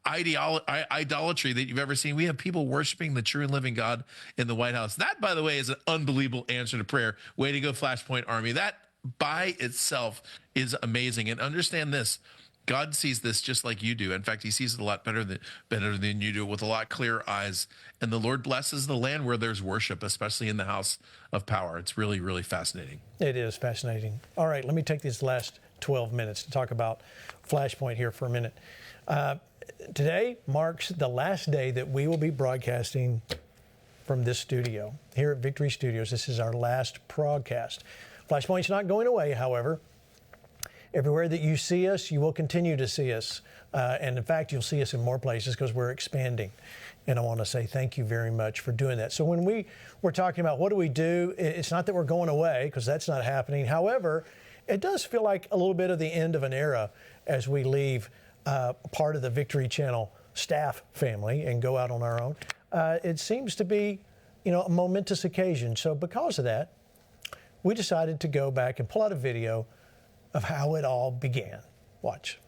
idolatry that you've ever seen. We have people worshiping the true and living God in the White House. That, by the way, is an unbelievable answer to prayer. Way to go, Flashpoint Army. That by itself is amazing. And understand this. God sees this just like you do. In fact, he sees it a lot better than you do, with a lot clearer eyes. And the Lord blesses the land where there's worship, especially in the house of power. It's really, really fascinating. It is fascinating. All right, let me take these last 12 minutes to talk about Flashpoint here for a minute. Today marks the last day that we will be broadcasting from this studio here at Victory Studios. This is our last broadcast. Flashpoint's not going away, however. Everywhere that you see us, you will continue to see us. And in fact, you'll see us in more places because we're expanding. And I want to say thank you very much for doing that. So when we're talking about what do we do, it's not that we're going away, because that's not happening. However, it does feel like a little bit of the end of an era as we leave part of the Victory Channel staff family and go out on our own. It seems to be, a momentous occasion. So because of that, we decided to go back and pull out a video of how it all began. Watch.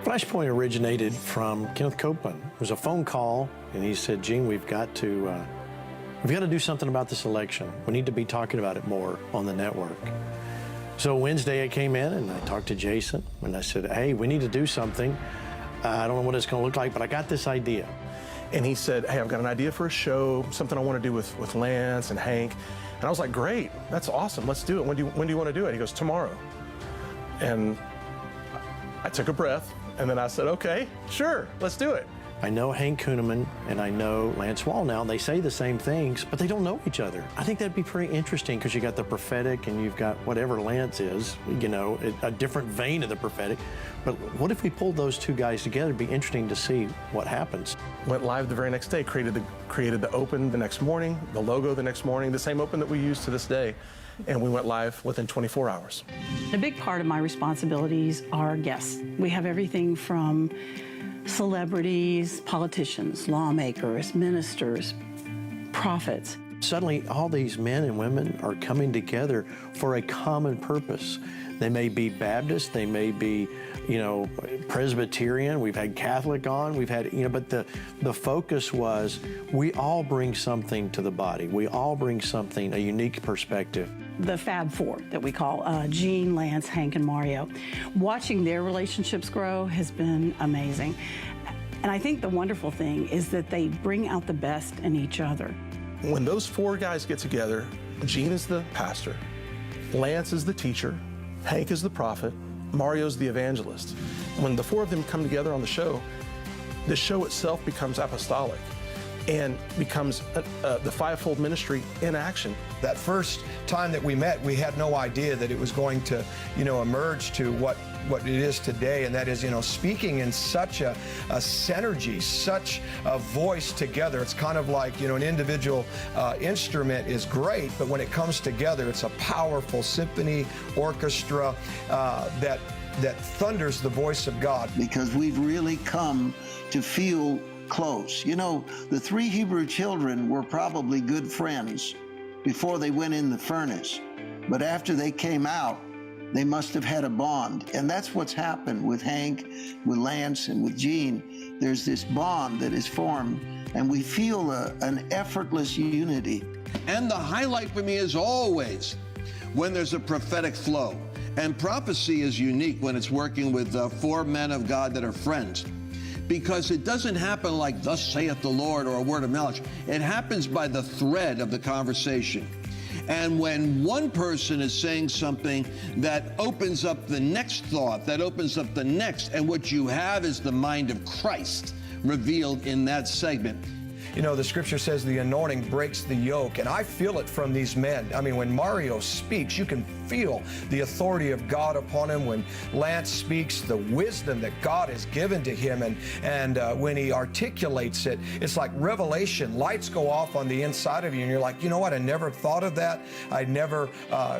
Flashpoint originated from Kenneth Copeland. It was a phone call, and he said, Gene, we've got to do something about this election. We need to be talking about it more on the network. So Wednesday I came in and I talked to Jason, and I said, hey, we need to do something. I don't know what it's going to look like, but I got this idea. And he said, hey, I've got an idea for a show, something I want to do with Lance and Hank. And I was like, great, that's awesome, let's do it. When do you want to do it? He goes, tomorrow. And I took a breath, and then I said, okay, sure, let's do it. I know Hank Kuhneman and I know Lance Wall now. They say the same things, but they don't know each other. I think that'd be pretty interesting because you got the prophetic and you've got whatever Lance is, a different vein of the prophetic. But what if we pulled those two guys together? It'd be interesting to see what happens. Went live the very next day, created the open the next morning, the logo the next morning, the same open that we use to this day. And we went live within 24 hours. A big part of my responsibilities are guests. We have everything from celebrities, politicians, lawmakers, ministers, prophets. Suddenly, all these men and women are coming together for a common purpose. They may be Baptist, they may be, Presbyterian. We've had Catholic on, we've had, but the focus was we all bring something to the body. We all bring something, a unique perspective. The Fab Four that we call Gene, Lance, Hank, and Mario. Watching their relationships grow has been amazing. And I think the wonderful thing is that they bring out the best in each other. When those four guys get together, Gene is the pastor, Lance is the teacher, Hank is the prophet, Mario's the evangelist. When the four of them come together on the show itself becomes apostolic. and becomes the fivefold ministry in action. That first time that we met, we had no idea that it was going to, emerge to what it is today, and that is, speaking in such a synergy, such a voice together. It's kind of like, an individual instrument is great, but when it comes together, it's a powerful symphony orchestra that thunders the voice of God. Because we've really come to feel close. The 3 Hebrew children were probably good friends before they went in the furnace, but after they came out, they must have had a bond. And that's what's happened with Hank, with Lance, and with Gene. There's this bond that is formed, and we feel an effortless unity. And the highlight for me is always when there's a prophetic flow. And prophecy is unique when it's working with 4 men of God that are friends, because it doesn't happen like thus saith the Lord or a word of knowledge. It happens by the thread of the conversation. And when one person is saying something that opens up the next thought, that opens up the next, and what you have is the mind of Christ revealed in that segment. The scripture says the anointing breaks the yoke, and I feel it from these men. I mean, when Mario speaks, you can feel the authority of God upon him. When Lance speaks, the wisdom that God has given to him, and when he articulates it, it's like revelation. Lights go off on the inside of you, and you're like, you know what? I never thought of that. I never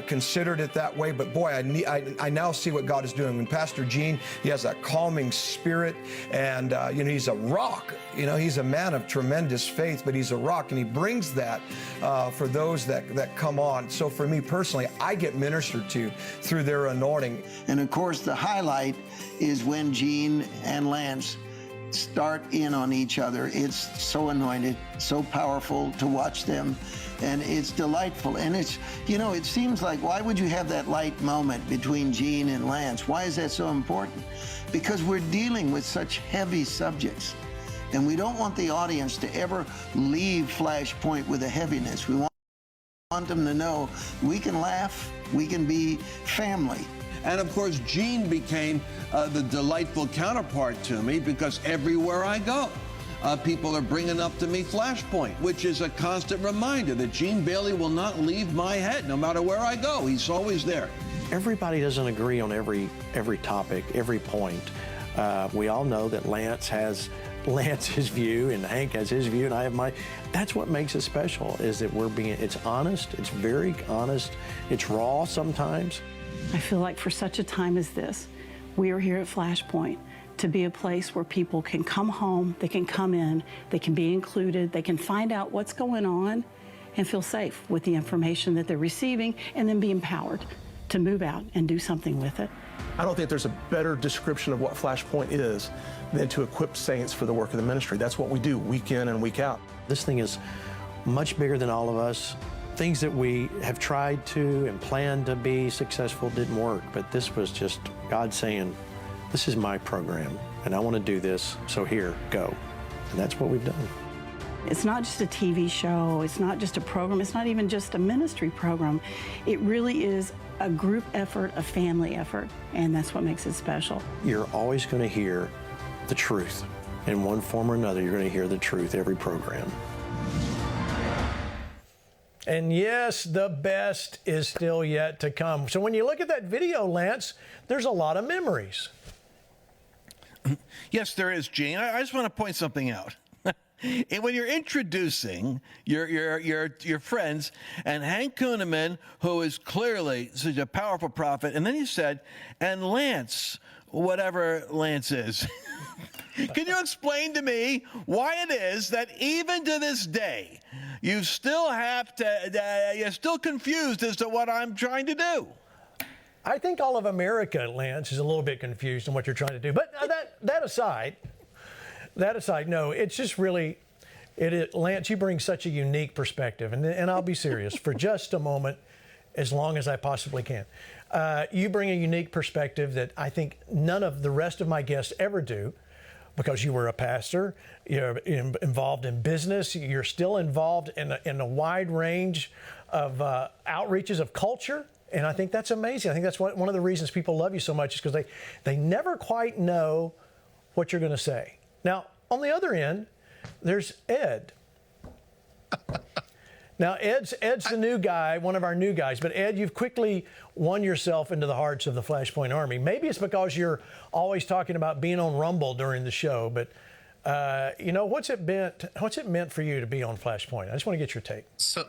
considered it that way, but boy, I now see what God is doing. When Pastor Gene, he has that calming spirit, and he's a rock. He's a man of tremendous faith, but he's a rock, and he brings that for those that come on. So for me personally, I get ministered to through their anointing. And of course, the highlight is when Gene and Lance start in on each other. It's so anointed, so powerful to watch them, and it's delightful. And it's, it seems like, why would you have that light moment between Gene and Lance? Why is that so important? Because we're dealing with such heavy subjects. And we don't want the audience to ever leave Flashpoint with a heaviness. We want them to know we can laugh, we can be family. And of course, Gene became the delightful counterpart to me, because everywhere I go, people are bringing up to me Flashpoint, which is a constant reminder that Gene Bailey will not leave my head no matter where I go. He's always there. Everybody doesn't agree on every topic, every point. We all know that Lance has Lance's view and Hank has his view and I have mine. That's what makes it special, is that it's honest, it's very honest, it's raw sometimes. I feel like for such a time as this, we are here at Flashpoint to be a place where people can come home, they can come in, they can be included, they can find out what's going on and feel safe with the information that they're receiving, and then be empowered to move out and do something with it. I don't think there's a better description of what Flashpoint is than to equip saints for the work of the ministry. That's what we do week in and week out. This thing is much bigger than all of us. Things that we have tried to and planned to be successful didn't work, but this was just God saying, this is my program, and I want to do this, so here, go. And that's what we've done. It's not just a TV show, it's not just a program, it's not even just a ministry program. It really is a group effort, a family effort, and that's what makes it special. You're always going to hear the truth. In one form or another, you're going to hear the truth every program. And yes, the best is still yet to come. So when you look at that video, Lance, there's a lot of memories. Yes, there is, Gene. I just want to point something out. And when you're introducing your friends, and Hank Kuhneman, who is clearly such a powerful prophet, and then you said, and Lance, whatever Lance is. Can you explain to me why it is that even to this day, you still have to, you're still confused as to what I'm trying to do? I think all of America, Lance, is a little bit confused on what you're trying to do. But that aside, no, it's just really, Lance, you bring such a unique perspective, and I'll be serious for just a moment, as long as I possibly can. You bring a unique perspective that I think none of the rest of my guests ever do, because you were a pastor, you're involved in business, you're still involved in a wide range of outreaches of culture. And I think that's amazing. I think that's one of the reasons people love you so much, is because they never quite know what you're going to say. Now, on the other end, there's Ed. Now, Ed's the new guy, one of our new guys. But, Ed, you've quickly won yourself into the hearts of the Flashpoint Army. Maybe it's because you're always talking about being on Rumble during the show. But, what's it meant for you to be on Flashpoint? I just want to get your take. So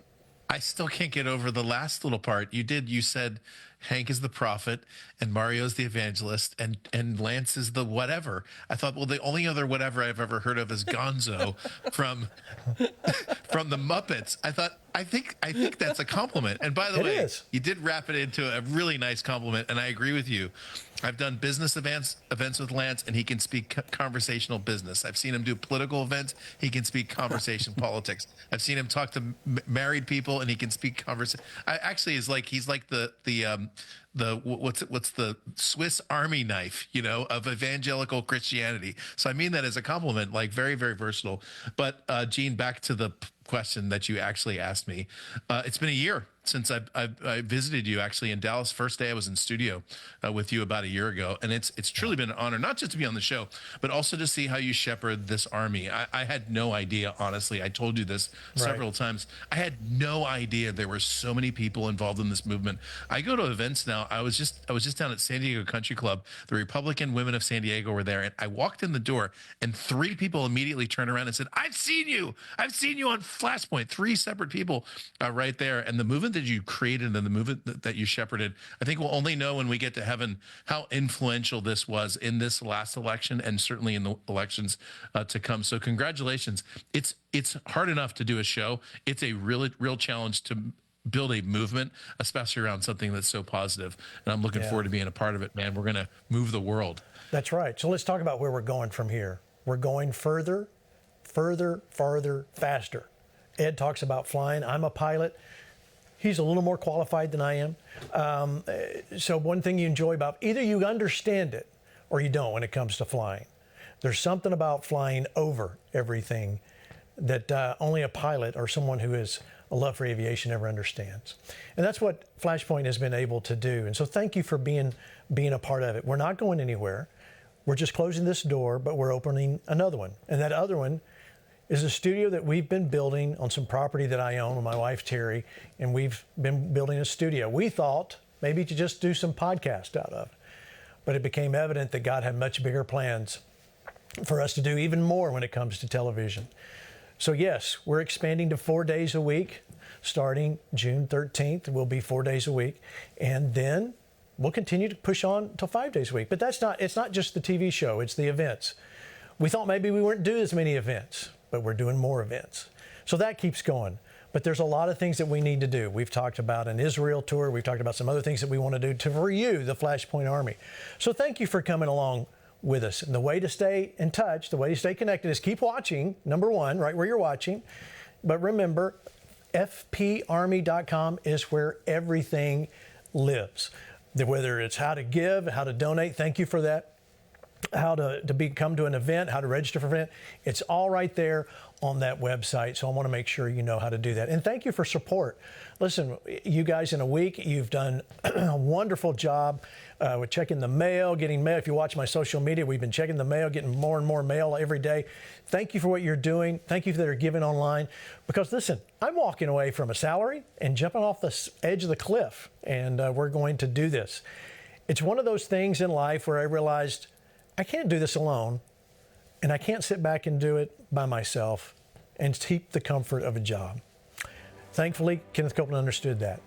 I still can't get over the last little part. You said Hank is the prophet and Mario's the evangelist and Lance is the whatever. I thought, well, the only other whatever I've ever heard of is Gonzo from the Muppets. I think that's a compliment. And by the way, you did wrap it into a really nice compliment, and I agree with you. I've done business events with Lance, and he can speak conversational business. I've seen him do political events. He can speak conversation politics. I've seen him talk to married people, and he can speak conversation. He's like what's the Swiss Army knife, of evangelical Christianity. So I mean that as a compliment, like very, very versatile. But Gene, back to the question that you actually asked me. It's been a year since I visited you actually in Dallas. First day I was in studio with you about a year ago, and it's truly been an honor not just to be on the show, but also to see how you shepherd this army. I had no idea, honestly. I told you this several times. I had no idea there were so many people involved in this movement. I go to events now. I was just down at San Diego Country Club. The Republican Women of San Diego were there, and I walked in the door, and 3 people immediately turned around and said, "I've seen you on Flashpoint." 3 separate people right there, and the movement that you created and the movement that you shepherded, I think we'll only know when we get to heaven how influential this was in this last election and certainly in the elections to come. So congratulations. It's hard enough to do a show. It's a real challenge to build a movement, especially around something that's so positive. And I'm looking forward to being a part of it, man. We're going to move the world. That's right. So let's talk about where we're going from here. We're going further, farther, faster. Ed talks about flying. I'm a pilot. He's a little more qualified than I am. So one thing you enjoy about, either you understand it or you don't when it comes to flying. There's something about flying over everything that only a pilot or someone who has a love for aviation ever understands. And that's what Flashpoint has been able to do. And so thank you for being a part of it. We're not going anywhere. We're just closing this door, but we're opening another one. And that other one is a studio that we've been building on some property that I own with my wife, Terry, and we've been building a studio. We thought maybe to just do some podcast out of, but it became evident that God had much bigger plans for us to do even more when it comes to television. So yes, we're expanding to 4 days a week. Starting June 13th, we'll be 4 days a week. And then we'll continue to push on until 5 days a week. But it's not just the TV show, it's the events. We thought maybe we wouldn't do as many events, but we're doing more events. So that keeps going. But there's a lot of things that we need to do. We've talked about an Israel tour. We've talked about some other things that we want to do for you, the Flashpoint Army. So thank you for coming along with us. And the way to stay in touch, the way to stay connected is keep watching, number one, right where you're watching. But remember, fparmy.com is where everything lives. Whether it's how to give, how to donate, thank you for that. How to come to an event, how to register for an event. It's all right there on that website. So I want to make sure you know how to do that. And thank you for support. Listen, you guys in a week, you've done a wonderful job with checking the mail, getting mail. If you watch my social media, we've been checking the mail, getting more and more mail every day. Thank you for what you're doing. Thank you for that are giving online. Because listen, I'm walking away from a salary and jumping off the edge of the cliff. And we're going to do this. It's one of those things in life where I realized I can't do this alone, and I can't sit back and do it by myself and keep the comfort of a job. Thankfully, Kenneth Copeland understood that,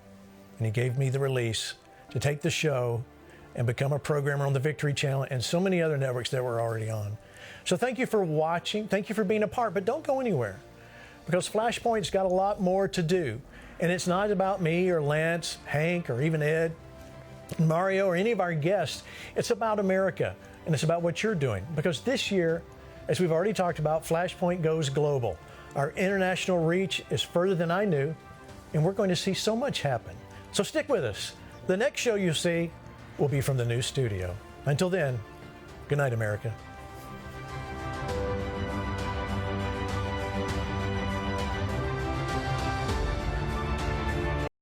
and he gave me the release to take the show and become a programmer on the Victory Channel and so many other networks that we're already on. So thank you for watching. Thank you for being a part, but don't go anywhere because Flashpoint's got a lot more to do, and it's not about me or Lance, Hank, or even Ed, Mario, or any of our guests. It's about America. And it's about what you're doing. Because this year, as we've already talked about, Flashpoint goes global. Our international reach is further than I knew, and we're going to see so much happen. So stick with us. The next show you see will be from the new studio. Until then, good night, America.